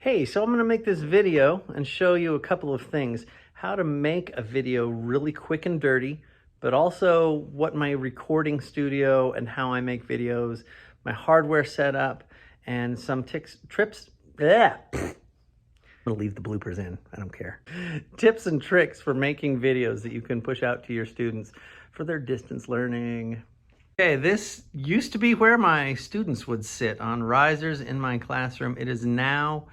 Hey, so I'm going to make this video and show you a couple of things. How to make a video really quick and dirty, but also what my recording studio and how I make videos, my hardware setup, and some tips. I'm going to leave the bloopers in. I don't care. Tips and tricks for making videos that you can push out to your students for their distance learning. Okay, this used to be where my students would sit on risers in my classroom. It is now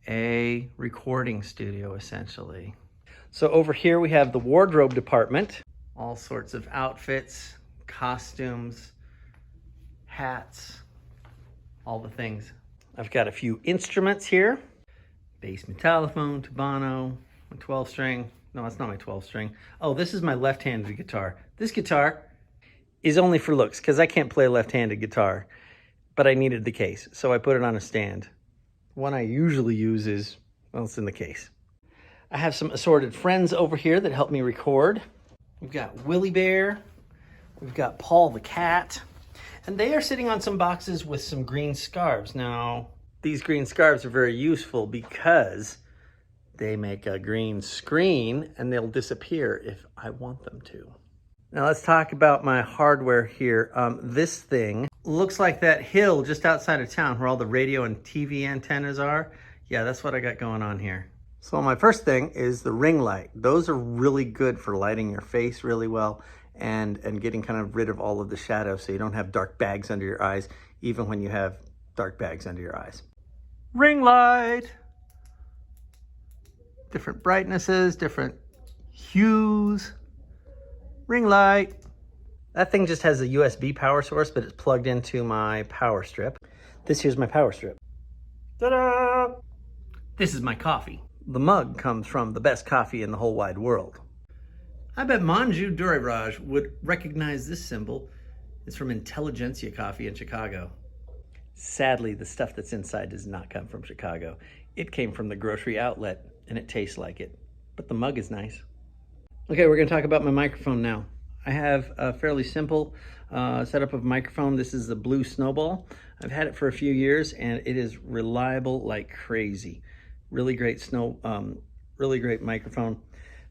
a recording studio, essentially. So over here we have the wardrobe department. All sorts of outfits, costumes, hats, all the things. I've got a few instruments here. Bass metallophone, Tabano, my 12 string. No, that's not my 12 string. Oh, this is my left-handed guitar. This guitar is only for looks because I can't play a left-handed guitar, but I needed the case, so I put it on a stand. One I usually use is, well, it's in the case. I have some assorted friends over here that help me record. We've got Willie Bear, we've got Paul the cat, and they are sitting on some boxes with some green scarves. Now, these green scarves are very useful because they make a green screen and they'll disappear if I want them to. Now let's talk about my hardware here. This thing looks like that hill just outside of town where all the radio and TV antennas are. Yeah, that's what I got going on here. So my first thing is the ring light. Those are really good for lighting your face really well and getting kind of rid of all of the shadow so you don't have dark bags under your eyes, even when you have dark bags under your eyes. Ring light. Different brightnesses, different hues. Ring light. That thing just has a USB power source, but it's plugged into my power strip. This here's my power strip. Ta-da! This is my coffee. The mug comes from the best coffee in the whole wide world. I bet Manju Duriraj would recognize this symbol. It's from Intelligentsia Coffee in Chicago. Sadly, the stuff that's inside does not come from Chicago. It came from the grocery outlet, and it tastes like it. But the mug is nice. Okay, we're going to talk about my microphone now. I have a fairly simple setup of microphone. This is the blue Snowball. I've had it for a few years and it is reliable like crazy. Really great really great microphone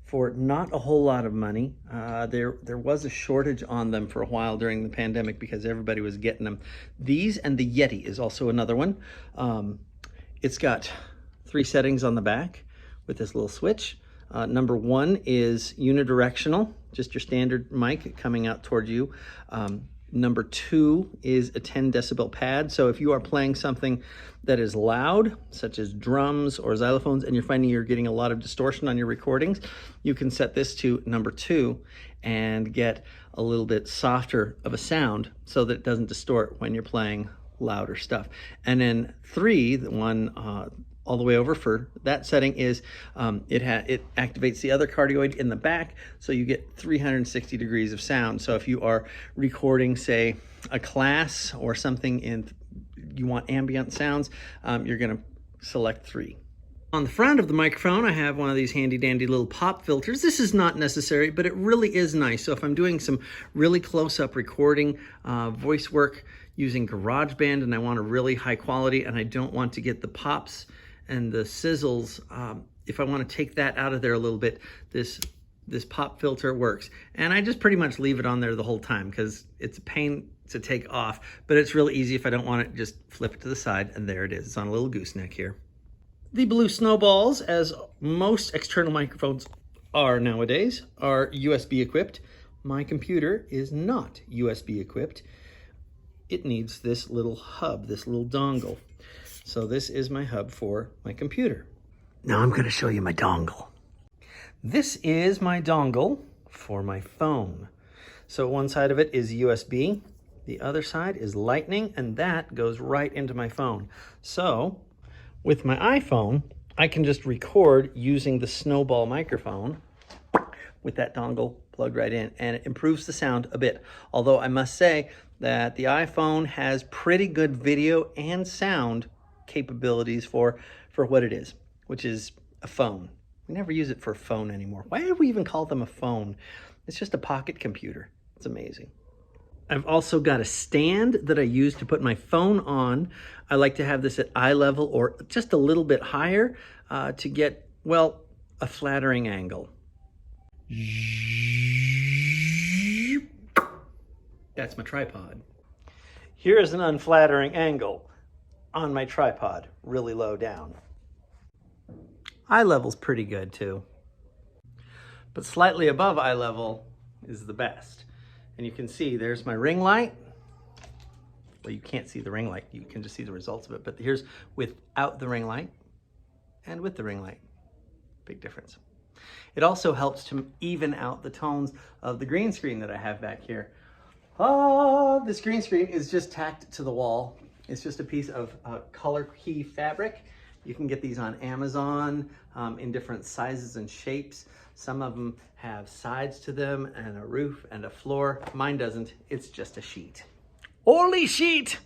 for not a whole lot of money. There was a shortage on them for a while during the pandemic because everybody was getting them. These and the Yeti is also another one. It's got 3 settings on the back with this little switch. Number 1 is unidirectional, just your standard mic coming out toward you. Number 2 is a 10 decibel pad. So if you are playing something that is loud, such as drums or xylophones, and you're finding you're getting a lot of distortion on your recordings, you can set this to number 2 and get a little bit softer of a sound so that it doesn't distort when you're playing louder stuff. And then 3, the one all the way over for that setting is it activates the other cardioid in the back, so you get 360 degrees of sound. So if you are recording, say, a class or something and you want ambient sounds, you're gonna select 3. On the front of the microphone, I have one of these handy dandy little pop filters. This is not necessary, but it really is nice. So if I'm doing some really close-up recording, voice work using GarageBand, and I want a really high quality, and I don't want to get the pops and the sizzles, if I want to take that out of there a little bit, this pop filter works. And I just pretty much leave it on there the whole time because it's a pain to take off, but it's really easy. If I don't want it, just flip it to the side and there it is. It's on a little gooseneck here. The blue Snowballs, as most external microphones are nowadays, are USB equipped. My computer is not USB equipped. It needs this little hub, this little dongle. So this is my hub for my computer. Now I'm going to show you my dongle. This is my dongle for my phone. So one side of it is USB, the other side is Lightning, and that goes right into my phone. So with my iPhone, I can just record using the Snowball microphone with that dongle plugged right in, and it improves the sound a bit. Although I must say that the iPhone has pretty good video and sound capabilities for what it is, which is a phone. We never use it for a phone anymore. Why do we even call them a phone? It's just a pocket computer. It's amazing. I've also got a stand that I use to put my phone on. I like to have this at eye level or just a little bit higher to get, well, a flattering angle. That's my tripod. Here's an unflattering angle on my tripod, really low down. Eye level's pretty good too. But slightly above eye level is the best. And you can see there's my ring light. Well, you can't see the ring light, you can just see the results of it. But here's without the ring light and with the ring light. Big difference. It also helps to even out the tones of the green screen that I have back here. This green screen is just tacked to the wall. It's just a piece of color key fabric. You can get these on Amazon in different sizes and shapes. Some of them have sides to them and a roof and a floor. Mine doesn't, it's just a sheet. Holy sheet!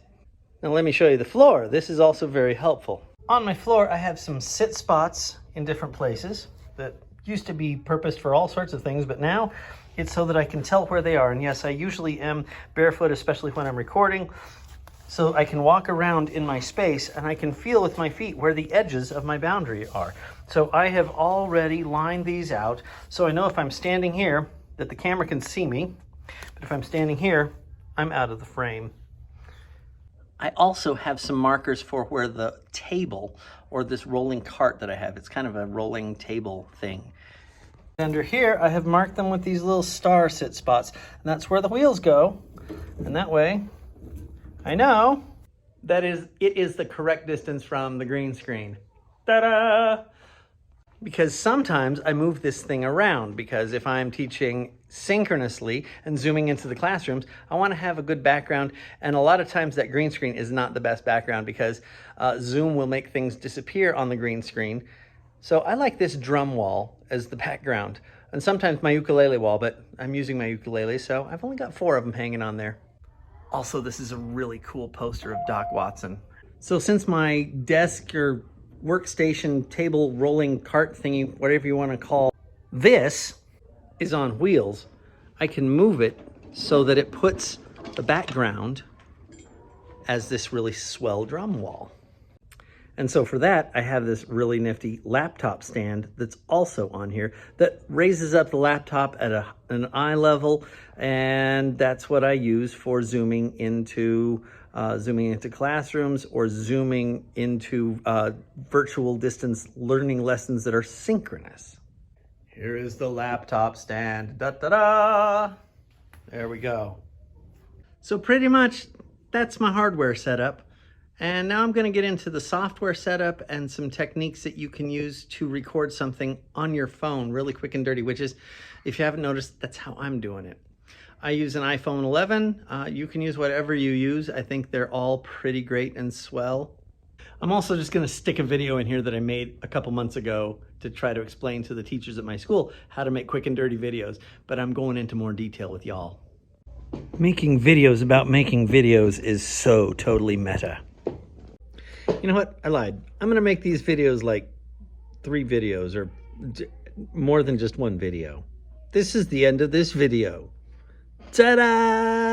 Now let me show you the floor. This is also very helpful. On my floor, I have some sit spots in different places that used to be purposed for all sorts of things, but now it's so that I can tell where they are. And yes, I usually am barefoot, especially when I'm recording, so I can walk around in my space and I can feel with my feet where the edges of my boundary are. So I have already lined these out, so I know if I'm standing here that the camera can see me, but if I'm standing here, I'm out of the frame. I also have some markers for where the table or this rolling cart that I have, it's kind of a rolling table thing. Under here, I have marked them with these little star sit spots, and that's where the wheels go. And that way, I know that it is the correct distance from the green screen. Ta-da! Because sometimes I move this thing around, because if I'm teaching synchronously and zooming into the classrooms, I want to have a good background, and a lot of times that green screen is not the best background because Zoom will make things disappear on the green screen. So I like this drum wall as the background, and sometimes my ukulele wall, but I'm using my ukulele, so I've only got 4 of them hanging on there. Also, this is a really cool poster of Doc Watson. So since my desk or workstation table rolling cart thingy, whatever you want to call this, is on wheels, I can move it so that it puts the background as this really swell drum wall. And so for that, I have this really nifty laptop stand that's also on here that raises up the laptop at an eye level, and that's what I use for zooming into classrooms or zooming into virtual distance learning lessons that are synchronous. Here is the laptop stand. Da-da-da! There we go. So pretty much that's my hardware setup. And now I'm going to get into the software setup and some techniques that you can use to record something on your phone really quick and dirty, which is, if you haven't noticed, that's how I'm doing it. I use an iPhone 11. You can use whatever you use. I think they're all pretty great and swell. I'm also just going to stick a video in here that I made a couple months ago to try to explain to the teachers at my school how to make quick and dirty videos, but I'm going into more detail with y'all. Making videos about making videos is so totally meta. You know what? I lied. I'm going to make these videos like 3 videos or more than just 1 video. This is the end of this video. Ta-da!